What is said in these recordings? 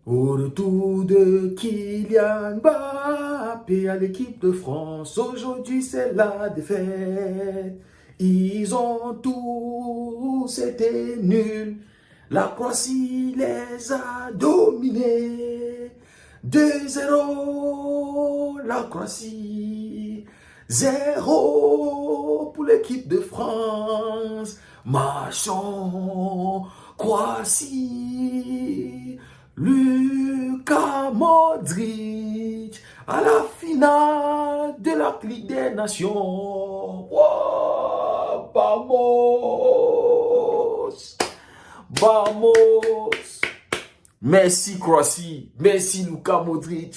Au retour de Kylian Mbappé à l'équipe de France, aujourd'hui c'est la défaite. Ils ont tous été nuls. La Croatie les a dominés. 2-0 la Croatie. 0 pour l'équipe de France. Marchons, Croatie. Lucas Modric à la finale de la Ligue des Nations. Wow, vamos! Vamos! Merci Croatie, merci Lucas Modric,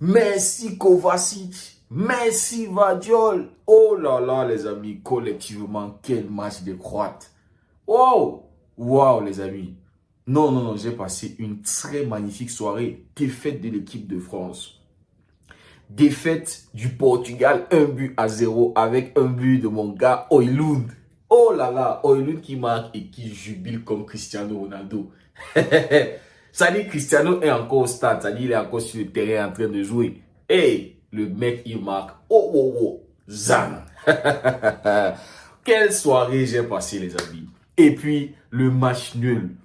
merci Kovacic, merci Vadiol. Oh là là les amis, collectivement, quel match de Croates. Wow! Wow les amis. Non, j'ai passé une très magnifique soirée. Défaite de l'équipe de France. Défaite du Portugal, 1-0 avec un but de mon gars Højlund. Oh là là, Højlund qui marque et qui jubile comme Cristiano Ronaldo. Ça dit Cristiano est encore au stade, ça dit il est encore sur le terrain en train de jouer. Et le mec il marque. Oh, zang. Quelle soirée j'ai passé les amis. Et puis le match nul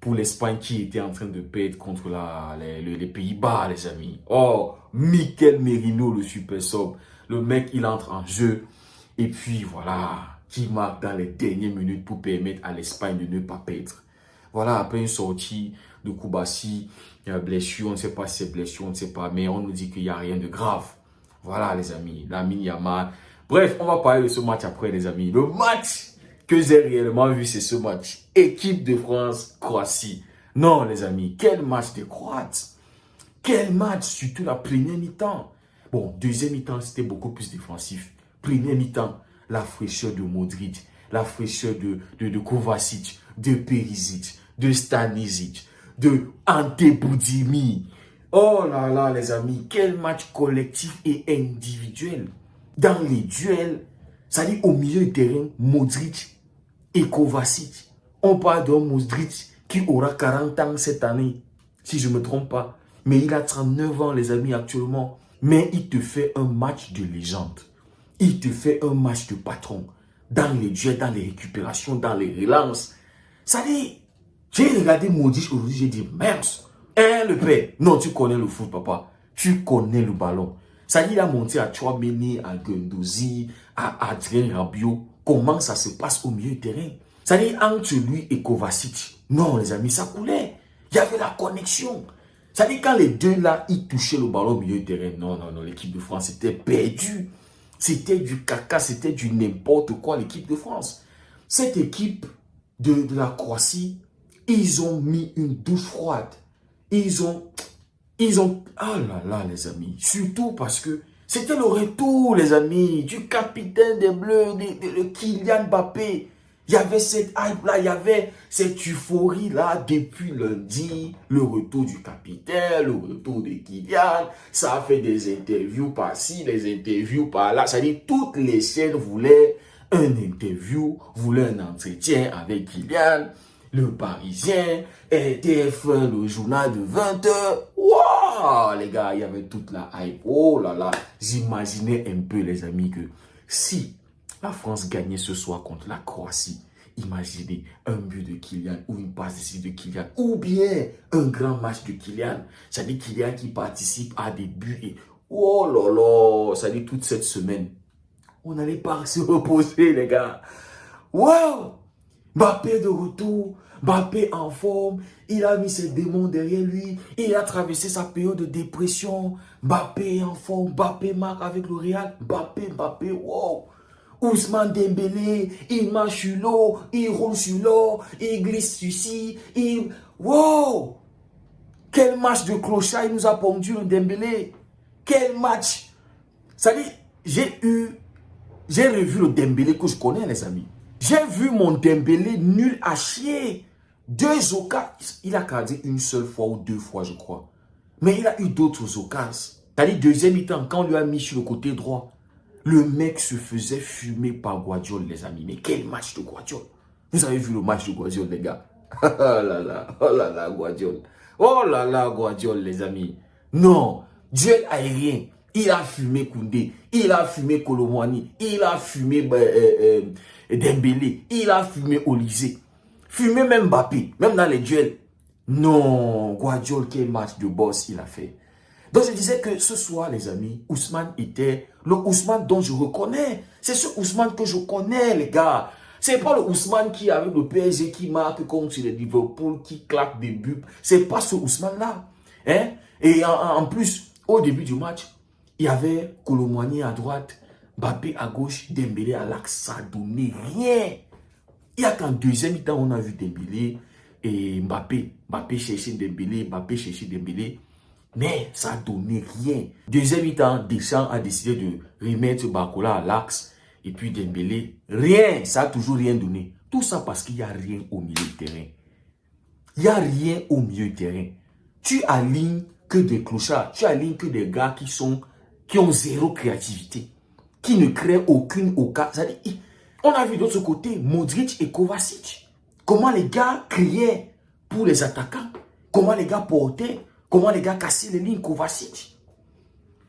pour l'Espagne qui était en train de perdre contre les Pays-Bas, les amis. Oh, Mikel Merino, le super sub. Le mec, il entre en jeu. Et puis, voilà, qui marque dans les dernières minutes pour permettre à l'Espagne de ne pas perdre. Voilà, après une sortie de Koubassi, blessure, on ne sait pas si c'est blessure, on ne sait pas, mais on nous dit qu'il n'y a rien de grave. Voilà, les amis, Lamine Yamal. Bref, on va parler de ce match après, les amis. Le match que j'ai réellement vu, c'est ce match. Équipe de France, Croatie. Non, les amis, quel match de Croates. Quel match, surtout la première mi-temps. Bon, deuxième mi-temps, c'était beaucoup plus défensif. Première mi-temps, la fraîcheur de Modric, la fraîcheur de Kovacic, de Perisic, de Stanisic, de Ante Boudimi. Oh là là, les amis, quel match collectif et individuel. Dans les duels, ça dit au milieu du terrain, Modric et Kovacic. On parle d'un Modric qui aura 40 ans cette année, si je ne me trompe pas. Mais il a 39 ans, les amis, actuellement. Mais il te fait un match de légende. Il te fait un match de patron. Dans les duels, dans les récupérations, dans les relances. Ça dit, j'ai regardé Modric aujourd'hui, j'ai dit, merde, le père. Non, tu connais le foot, papa. Tu connais le ballon. Ça dit, il a monté à Chouameni, à Guendouzi, à Adrien Rabiot. Comment ça se passe au milieu du terrain? Ça dit, entre lui et Kovacic. Non, les amis, ça coulait. Il y avait la connexion. Ça dit, quand les deux là, ils touchaient le ballon au milieu du terrain. Non, l'équipe de France était perdue. C'était du caca, c'était du n'importe quoi, l'équipe de France. Cette équipe de la Croatie, ils ont mis une douche froide. Ils ont, ah là là, les amis. Surtout parce que c'était le retour, les amis, du capitaine des Bleus, de Kylian Mbappé. Il y avait cette hype-là, il y avait cette euphorie-là depuis lundi. Le retour du capitaine, le retour de Kylian. Ça a fait des interviews par-ci, des interviews par-là. C'est-à-dire toutes les chaînes voulaient un interview, voulaient un entretien avec Kylian. Le Parisien, TF1, le journal de 20 h. Waouh, les gars, il y avait toute la hype. Oh là là, j'imaginais un peu, les amis, que si la France gagnait ce soir contre la Croatie, imaginez un but de Kylian ou une passe décisive de Kylian ou bien un grand match de Kylian. Ça dit Kylian qui participe à des buts et oh là là, ça dit toute cette semaine, on n'allait pas se reposer, les gars. Waouh! Mbappé de retour, Mbappé en forme, il a mis ses démons derrière lui, il a traversé sa période de dépression. Mbappé en forme, Mbappé marque avec le Real, Mbappé, wow! Ousmane Dembélé, il marche sur l'eau, il roule sur l'eau, il glisse ici, wow! Quel match de clochard il nous a pondu le Dembélé! Quel match! Ça dit, j'ai revu le Dembélé que je connais, les amis. J'ai vu mon Dembélé nul à chier. 2 occasions. Il a gardé une seule fois ou 2 fois, je crois. Mais il a eu d'autres occasions. C'est-à-dire, deuxième mi-temps, quand on lui a mis sur le côté droit, le mec se faisait fumer par Guardiola, les amis. Mais quel match de Guardiola! Vous avez vu le match de Guardiola, les gars? Oh là là, Guardiola. Oh là là, Guardiola, les amis. Non, duel aérien. Il a fumé Koundé, il a fumé Colomwani, il a fumé Dembélé, il a fumé Olysée. Fumé même Mbappé, même dans les duels. Non, Guardiola, quel match de boss il a fait. Donc je disais que ce soir, les amis, Ousmane était le Ousmane dont je reconnais. C'est ce Ousmane que je connais, les gars. C'est pas le Ousmane qui, avec le PSG, qui marque contre les Liverpool, qui claque des buts. C'est pas ce Ousmane-là. Hein? Et en plus, au début du match, il y avait Colomwani à droite, Mbappé à gauche, Dembélé à l'axe. Ça ne donnait rien. Il y a qu'en deuxième mi-temps, on a vu Dembélé et Mbappé. Mbappé cherchait Dembélé, Mbappé cherchait Dembélé. Mais ça ne donnait rien. Deuxième mi-temps, Deschamps a décidé de remettre Barcola à l'axe. Et puis Dembélé, rien. Ça n'a toujours rien donné. Tout ça parce qu'il n'y a rien au milieu de terrain. Il n'y a rien au milieu de terrain. Tu alignes que des clochards. Tu alignes que des gars qui ont zéro créativité. Qui ne créent aucune occasion. On a vu d'autre côté Modric et Kovacic. Comment les gars criaient pour les attaquants. Comment les gars portaient. Comment les gars cassaient les lignes Kovacic.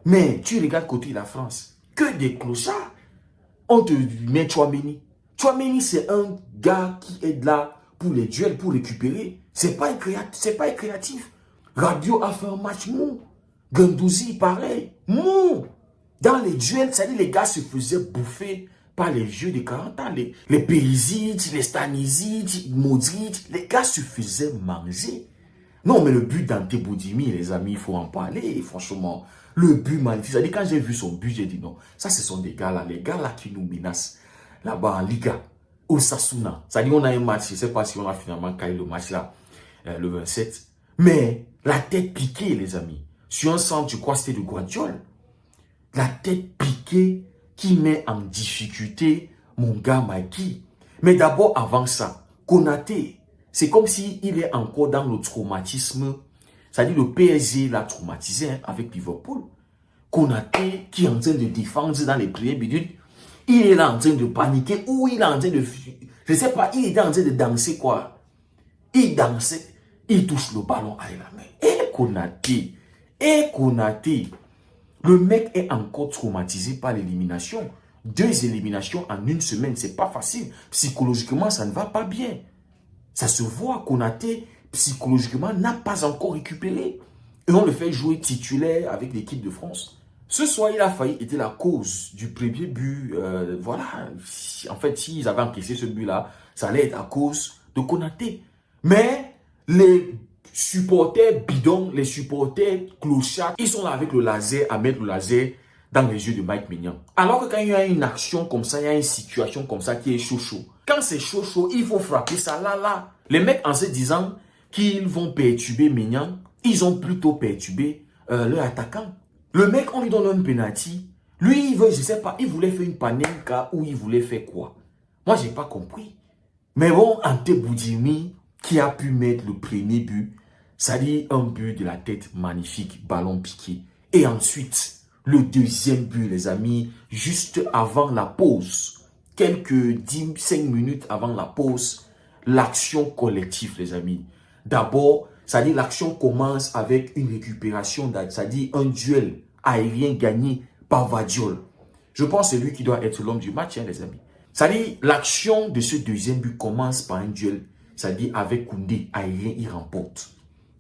Mais tu regardes côté de la France. Que des clochards. On te met Tchouaméni. Tchouaméni, c'est un gars qui est là pour les duels, pour récupérer. C'est pas un créatif. Radio a fait un match mou. Guendouzi, pareil. Mou. Dans les duels, ça dit les gars se faisaient bouffer par les vieux de 40 ans. Les Perisic, les Stanisic, Modric. Les gars se faisaient manger. Non, mais le but d'Ante Boudimi, les amis, il faut en parler, franchement. Le but magnifique. C'est-à-dire, quand j'ai vu son but, j'ai dit non. Ça, ce sont des gars là, les gars là qui nous menacent. Là-bas en Liga, Osasuna. C'est-à-dire, on a un match, je ne sais pas si on a finalement caillé le match là, le 27. Mais la tête piquée, les amis. Sur un centre, je crois que c'était de Guardiola. La tête piquée qui met en difficulté mon gars Mikey. Mais d'abord, avant ça, Konaté, c'est comme s'il est encore dans le traumatisme. C'est-à-dire le PSG l'a traumatisé avec Liverpool. Konaté qui est en train de défendre dans les premières minutes. Il est là en train de paniquer ou il est en train de... Je ne sais pas, il était en train de danser quoi. Il dansait, il touche le ballon avec la main. Et Konaté. Le mec est encore traumatisé par l'élimination. 2 éliminations en une semaine, c'est pas facile. Psychologiquement, ça ne va pas bien. Ça se voit, Konaté, psychologiquement, n'a pas encore récupéré. Et on le fait jouer titulaire avec l'équipe de France. Ce soir, il a failli être la cause du premier but. Voilà. En fait, s'ils avaient encaissé ce but-là, ça allait être à cause de Konaté. Mais les supporters bidons, les supporters clochards, ils sont là avec le laser, à mettre le laser dans les yeux de Mike Maignan. Alors que quand il y a une action comme ça, il y a une situation comme ça qui est chaud. Quand c'est chaud, il faut frapper ça là. Les mecs, en se disant qu'ils vont perturber Maignan, ils ont plutôt perturbé leur attaquant. Le mec, on lui donne un penalty. Lui, il veut, je sais pas, il voulait faire une panenka ou il voulait faire quoi. Moi, j'ai pas compris. Mais bon, Ante Boudimi, qui a pu mettre le premier but, ça dit un but de la tête magnifique, ballon piqué. Et ensuite, le deuxième but, les amis, juste avant la pause, quelques 5 minutes avant la pause, l'action collective, les amis. D'abord, ça dit l'action commence avec une récupération, ça dit un duel aérien gagné par Guardiola. Je pense que c'est lui qui doit être l'homme du match, les amis. Ça dit l'action de ce deuxième but commence par un duel, ça dit avec Koundé, aérien, il remporte.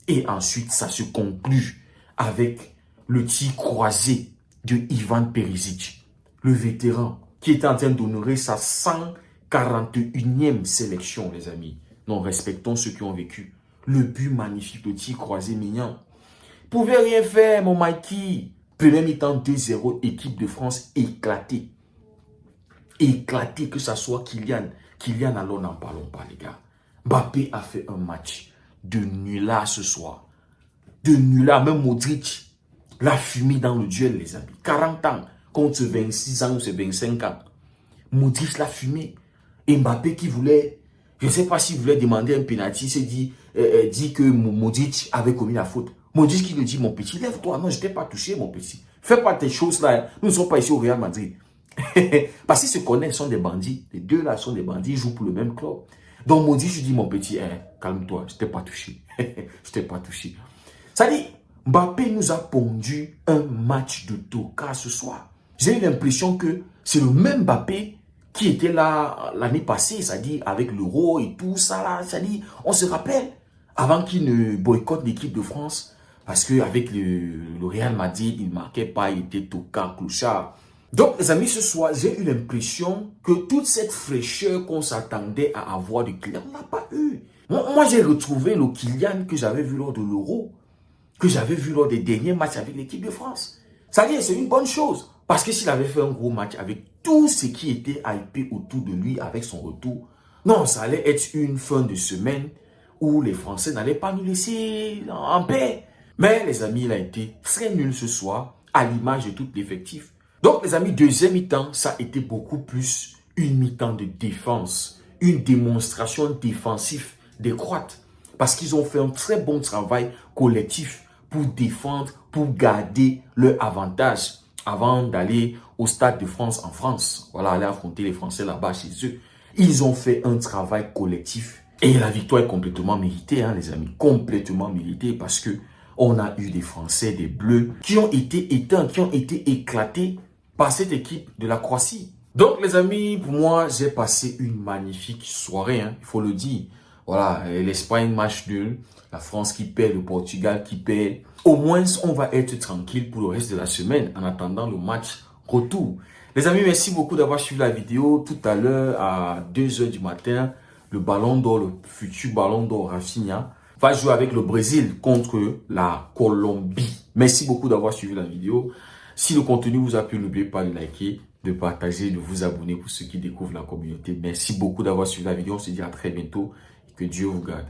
Et ensuite, ça se conclut avec le tir croisé de Ivan Perisic, le vétéran, qui est en train d'honorer sa 141e sélection, les amis. Non, respectons ceux qui ont vécu. Le but magnifique, le tir croisé mignon. Pouvait rien faire, mon Mikey. Premier mi-temps 2-0, équipe de France éclatée. Éclatée, que ça soit Kylian. Kylian, alors n'en parlons pas, les gars. Mbappé a fait un match de nulard ce soir. De nulard, même Modric l'a fumé dans le duel, les amis. 40 ans contre 26 ans ou 25 ans. Modric l'a fumé. Et Mbappé qui voulait, je ne sais pas s'il voulait demander un penalty, il s'est dit que Modric avait commis la faute. Modric qui lui dit, mon petit, lève-toi. Non, je ne t'ai pas touché, mon petit. Fais pas tes choses là. Nous ne sommes pas ici au Real Madrid. Parce qu'ils se connaissent, ils sont des bandits. Les deux là sont des bandits, ils jouent pour le même club. Donc, Maudit, je dis, mon petit, hein, calme-toi, je t'ai pas touché. Je t'ai pas touché. Ça dit, Mbappé nous a pondu un match de toka ce soir. J'ai eu l'impression que c'est le même Mbappé qui était là l'année passée, c'est-à-dire avec l'Euro et tout ça là. C'est-à-dire, on se rappelle, avant qu'il ne boycotte l'équipe de France, parce qu'avec le Real Madrid, il ne marquait pas, il était toka, clochard. Donc, les amis, ce soir, j'ai eu l'impression que toute cette fraîcheur qu'on s'attendait à avoir de Kylian, on n'a pas eu. Moi j'ai retrouvé le Kylian que j'avais vu lors de l'Euro, que j'avais vu lors des derniers matchs avec l'équipe de France. Ça veut dire c'est une bonne chose. Parce que s'il avait fait un gros match avec tout ce qui était hypé autour de lui avec son retour, non, ça allait être une fin de semaine où les Français n'allaient pas nous laisser en paix. Mais les amis, il a été très nul ce soir, à l'image de tout l'effectif. Donc les amis, deuxième mi-temps, ça a été beaucoup plus une mi-temps de défense, une démonstration défensive des Croates. Parce qu'ils ont fait un très bon travail collectif pour défendre, pour garder leur avantage avant d'aller au Stade de France en France. Voilà, aller affronter les Français là-bas chez eux. Ils ont fait un travail collectif. Et la victoire est complètement méritée, hein, les amis. Complètement méritée parce que on a eu des Français, des Bleus, qui ont été éteints, qui ont été éclatés par cette équipe de la Croatie. Donc, les amis, pour moi, j'ai passé une magnifique soirée, hein, il faut le dire. Voilà, l'Espagne match nul, la France qui perd, le Portugal qui perd. Au moins, on va être tranquille pour le reste de la semaine en attendant le match retour. Les amis, merci beaucoup d'avoir suivi la vidéo. Tout à l'heure, à 2 h du matin, le ballon d'or, le futur ballon d'or Rafinha, va jouer avec le Brésil contre la Colombie. Merci beaucoup d'avoir suivi la vidéo. Si le contenu vous a plu, n'oubliez pas de liker, de partager, de vous abonner pour ceux qui découvrent la communauté. Merci beaucoup d'avoir suivi la vidéo. On se dit à très bientôt. Que Dieu vous garde.